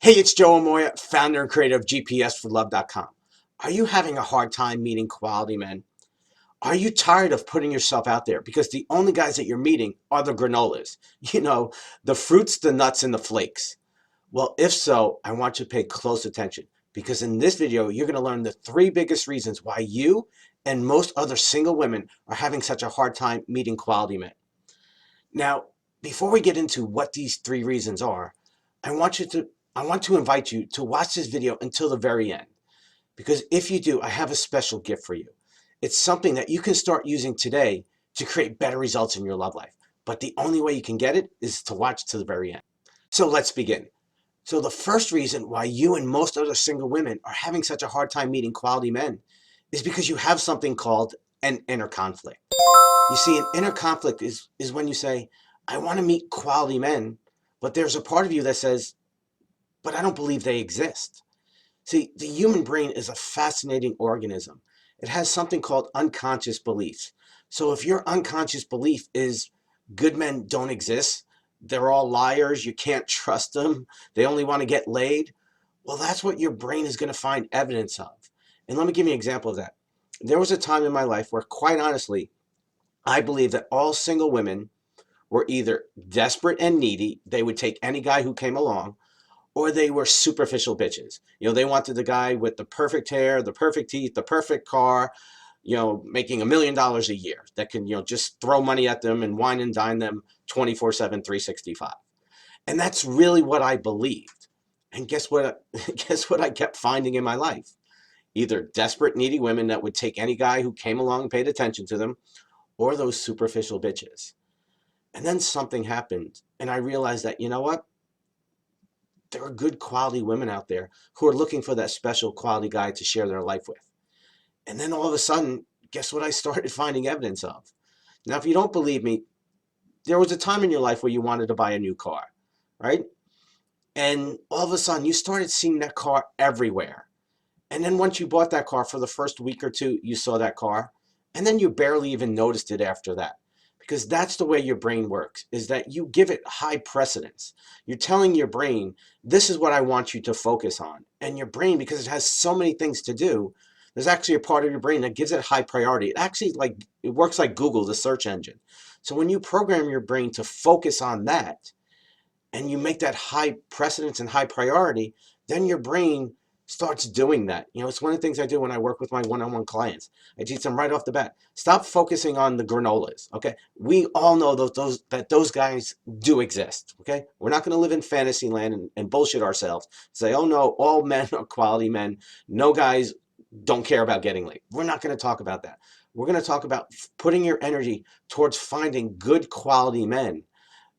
Hey, it's Joe Amoia, founder and creator of GPSforlove.com. Are you having a hard time meeting quality men? Are you tired of putting yourself out there? Because the only guys that you're meeting are the granolas. The fruits, the nuts, and the flakes. Well, if so, I want you to pay close attention because in this video, you're going to learn the three biggest reasons why you and most other single women are having such a hard time meeting quality men. Now, before we get into what these three reasons are, I want to invite you to watch this video until the very end. Because if you do, I have a special gift for you. It's something that you can start using today to create better results in your love life. But the only way you can get it is to watch to the very end. So let's begin. So the first reason why you and most other single women are having such a hard time meeting quality men is because you have something called an inner conflict. You see, an inner conflict is when you say, I want to meet quality men, but there's a part of you that says, but I don't believe they exist. See, the human brain is a fascinating organism. It has something called unconscious beliefs. So if your unconscious belief is good men don't exist, they're all liars, you can't trust them, they only want to get laid, well, that's what your brain is going to find evidence of. And let me give you an example of that. There was a time in my life where, quite honestly, I believe that all single women were either desperate and needy, they would take any guy who came along, or they were superficial bitches. They wanted the guy with the perfect hair, the perfect teeth, the perfect car, making $1,000,000 a year that can, just throw money at them and wine and dine them 24/7, 365. And that's really what I believed. And guess what? Guess what I kept finding in my life? Either desperate, needy women that would take any guy who came along and paid attention to them, or those superficial bitches. And then something happened, and I realized that, you know what? There are good quality women out there who are looking for that special quality guy to share their life with. And then all of a sudden, guess what I started finding evidence of? Now, if you don't believe me, there was a time in your life where you wanted to buy a new car, right? And all of a sudden, you started seeing that car everywhere. And then once you bought that car, for the first week or two, you saw that car. And then you barely even noticed it after that. Because that's the way your brain works, is that you give it high precedence. You're telling your brain, this is what I want you to focus on. And your brain, because it has so many things to do, there's actually a part of your brain that gives it high priority. It works like Google, the search engine. So when you program your brain to focus on that, and you make that high precedence and high priority, then your brain starts doing that. It's one of the things I do when I work with my one-on-one clients. I teach them right off the bat. Stop focusing on the granolas, okay? We all know that those guys do exist, okay? We're not going to live in fantasy land and bullshit ourselves. Say, oh no, all men are quality men. No guys don't care about getting laid. We're not going to talk about that. We're going to talk about putting your energy towards finding good quality men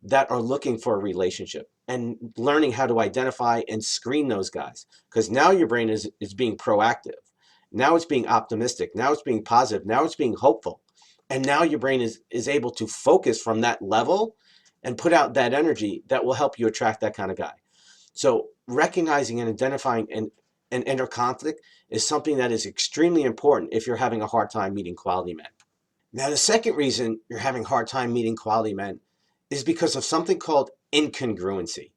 that are looking for a relationship and learning how to identify and screen those guys. Because now your brain is being proactive. Now it's being optimistic. Now it's being positive. Now it's being hopeful. And now your brain is able to focus from that level and put out that energy that will help you attract that kind of guy. So recognizing and identifying an inner conflict is something that is extremely important if you're having a hard time meeting quality men. Now, the second reason you're having a hard time meeting quality men is because of something called incongruency.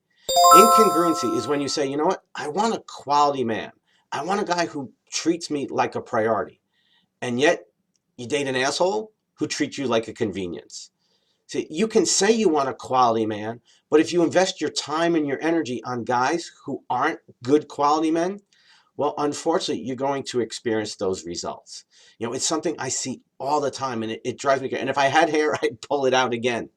Incongruency is when you say, you know what, I want a quality man. I want a guy who treats me like a priority. And yet you date an asshole who treats you like a convenience. See, you can say you want a quality man, but if you invest your time and your energy on guys who aren't good quality men, well, unfortunately, you're going to experience those results. It's something I see all the time, and it drives me crazy. And if I had hair, I'd pull it out again.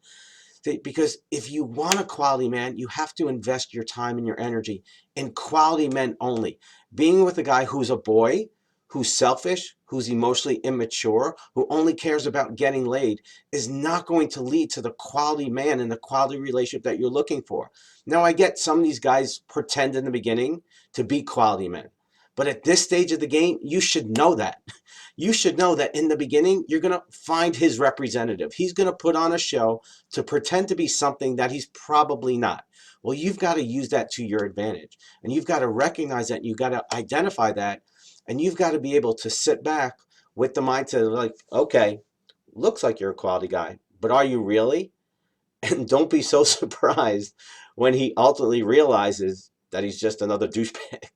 Because if you want a quality man, you have to invest your time and your energy in quality men only. Being with a guy who's a boy, who's selfish, who's emotionally immature, who only cares about getting laid is not going to lead to the quality man and the quality relationship that you're looking for. Now, I get some of these guys pretend in the beginning to be quality men. But at this stage of the game, you should know that. You should know that in the beginning, you're going to find his representative. He's going to put on a show to pretend to be something that he's probably not. Well, you've got to use that to your advantage. And you've got to recognize that. And you've got to identify that. And you've got to be able to sit back with the mindset of like, okay, looks like you're a quality guy, but are you really? And don't be so surprised when he ultimately realizes that he's just another douchebag.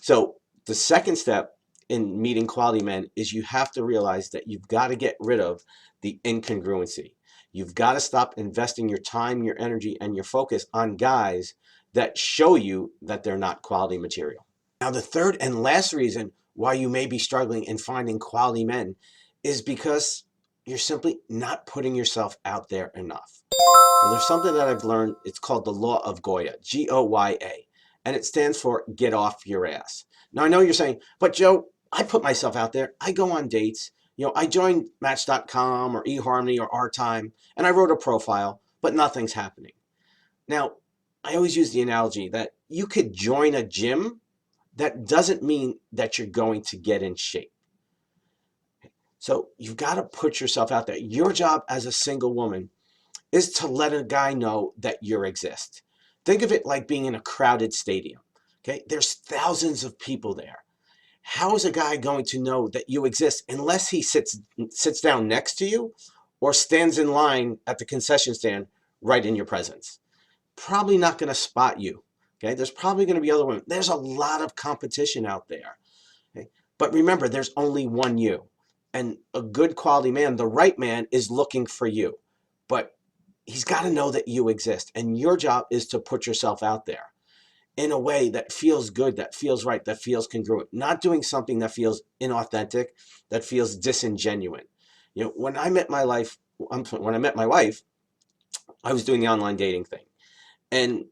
So the second step in meeting quality men is you have to realize that you've got to get rid of the incongruency. You've got to stop investing your time, your energy, and your focus on guys that show you that they're not quality material. Now, the third and last reason why you may be struggling in finding quality men is because you're simply not putting yourself out there enough. Now, there's something that I've learned. It's called the Law of Goya, Goya, and it stands for get off your ass. Now, I know you're saying, but Joe, I put myself out there. I go on dates. I joined Match.com or eHarmony or Our Time, and I wrote a profile, but nothing's happening. Now, I always use the analogy that you could join a gym. That doesn't mean that you're going to get in shape. So you've got to put yourself out there. Your job as a single woman is to let a guy know that you exist. Think of it like being in a crowded stadium. Okay, there's thousands of people there. How is a guy going to know that you exist unless he sits down next to you or stands in line at the concession stand right in your presence? Probably not going to spot you. Okay, there's probably going to be other women. There's a lot of competition out there. Okay? But remember, there's only one you. And a good quality man, the right man, is looking for you. But he's got to know that you exist. And your job is to put yourself out there in a way that feels good, that feels right, that feels congruent. Not doing something that feels inauthentic, that feels disingenuine. When I met my wife, I was doing the online dating thing. And,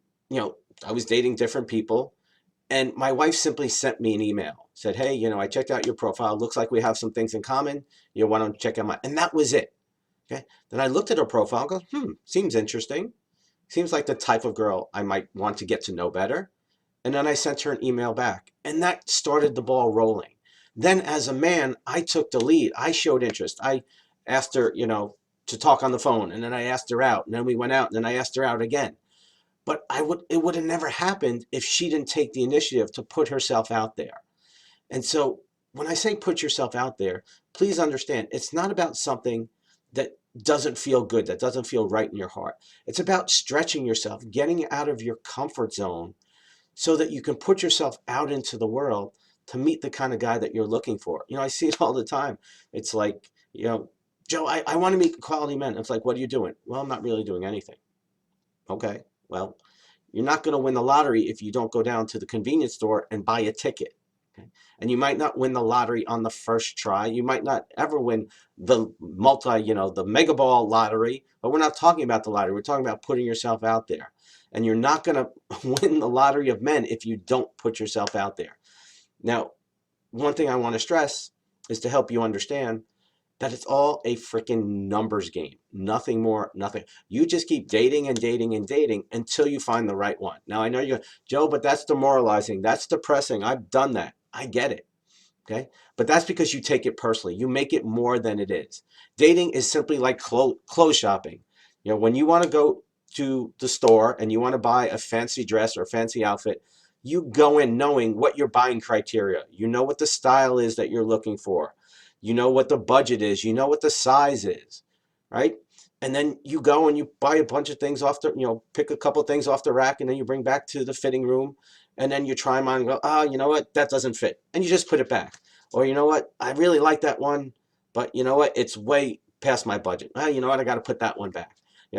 I was dating different people. And my wife simply sent me an email, said, hey, I checked out your profile. Looks like we have some things in common. Why don't you check out mine? And that was it. Okay. Then I looked at her profile and go, seems interesting. Seems like the type of girl I might want to get to know better. And then I sent her an email back. And that started the ball rolling. Then as a man, I took the lead. I showed interest. I asked her, to talk on the phone. And then I asked her out. And then we went out. And then I asked her out again. But it would have never happened if she didn't take the initiative to put herself out there. And so when I say put yourself out there, please understand, it's not about something that doesn't feel good, that doesn't feel right in your heart. It's about stretching yourself, getting out of your comfort zone so that you can put yourself out into the world to meet the kind of guy that you're looking for. I see it all the time. It's like, Joe, I want to meet quality men. It's like, what are you doing? Well, I'm not really doing anything. Okay. Well, you're not going to win the lottery if you don't go down to the convenience store and buy a ticket. Okay? And you might not win the lottery on the first try. You might not ever win the the mega ball lottery, but we're not talking about the lottery. We're talking about putting yourself out there. And you're not going to win the lottery of men if you don't put yourself out there. Now, one thing I want to stress is to help you understand that it's all a freaking numbers game. Nothing more, nothing. You just keep dating and dating and dating until you find the right one. Now, I know you're, Joe, but that's demoralizing. That's depressing. I've done that. I get it. Okay. But that's because you take it personally. You make it more than it is. Dating is simply like clothes shopping. When you want to go to the store and you want to buy a fancy dress or a fancy outfit, you go in knowing what your buying criteria. You know what the style is that you're looking for. You know what the budget is. You know what the size is, right? And then you go and you buy a bunch of things off the, pick a couple of things off the rack, and then you bring back to the fitting room, and then you try them on and go, you know what? That doesn't fit. And you just put it back. Or you know what? I really like that one, but you know what? It's way past my budget. You know what? I got to put that one back.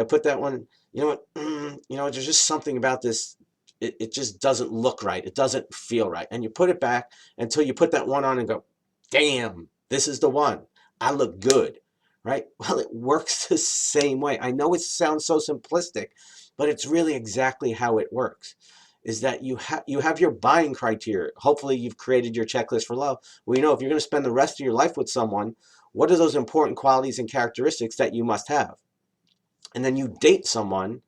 Put that one, you know what? There's just something about this. It just doesn't look right. It doesn't feel right. And you put it back until you put that one on and go, damn, this is the one. I look good, right? Well, it works the same way. I know it sounds so simplistic, but it's really exactly how it works. Is that you have your buying criteria. Hopefully you've created your checklist for love. Well, if you're going to spend the rest of your life with someone, what are those important qualities and characteristics that you must have? And then you date someone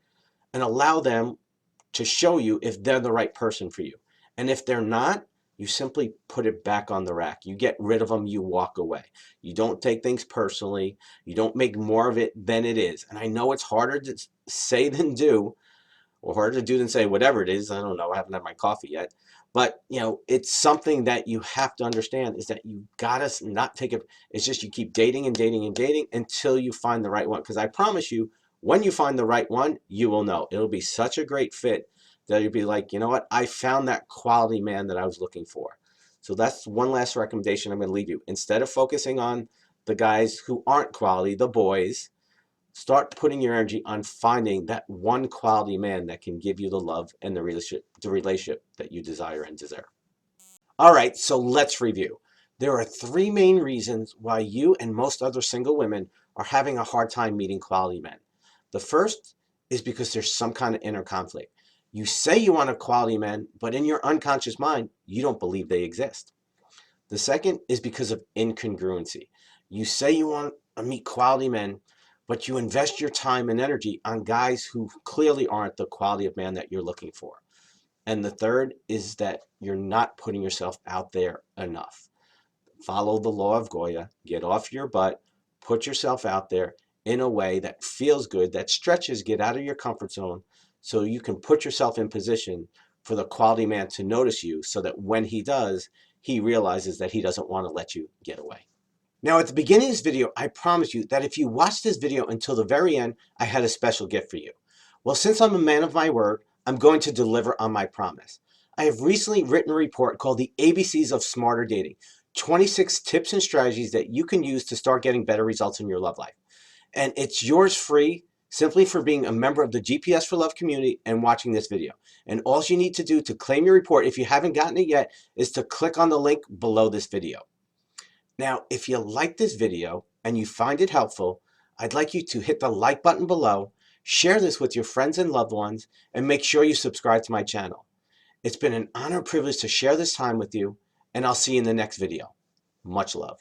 and allow them to show you if they're the right person for you. And if they're not, you simply put it back on the rack. You get rid of them, you walk away. You don't take things personally. You don't make more of it than it is. And I know it's harder to say than do, or harder to do than say, whatever it is. I don't know. I haven't had my coffee yet. But, it's something that you have to understand is that you got to not take it. It's just you keep dating and dating and dating until you find the right one. Because I promise you, when you find the right one, you will know. It'll be such a great fit that you'll be like, you know what? I found that quality man that I was looking for. So that's one last recommendation I'm going to leave you. Instead of focusing on the guys who aren't quality, the boys, start putting your energy on finding that one quality man that can give you the love and the relationship that you desire and deserve. All right, so let's review. There are three main reasons why you and most other single women are having a hard time meeting quality men. The first is because there's some kind of inner conflict. You say you want a quality man, but in your unconscious mind, you don't believe they exist. The second is because of incongruency. You say you want to meet quality men, but you invest your time and energy on guys who clearly aren't the quality of man that you're looking for. And the third is that you're not putting yourself out there enough. Follow the law of Goya, get off your butt, put yourself out there in a way that feels good, that stretches, get out of your comfort zone so you can put yourself in position for the quality man to notice you so that when he does, he realizes that he doesn't want to let you get away. Now, at the beginning of this video, I promised you that if you watch this video until the very end, I had a special gift for you. Well, since I'm a man of my word, I'm going to deliver on my promise. I have recently written a report called The ABCs of Smarter Dating, 26 tips and strategies that you can use to start getting better results in your love life. And it's yours free simply for being a member of the GPS for Love community and watching this video. And all you need to do to claim your report, if you haven't gotten it yet, is to click on the link below this video. Now, if you like this video and you find it helpful, I'd like you to hit the like button below, share this with your friends and loved ones, and make sure you subscribe to my channel. It's been an honor and privilege to share this time with you, and I'll see you in the next video. Much love.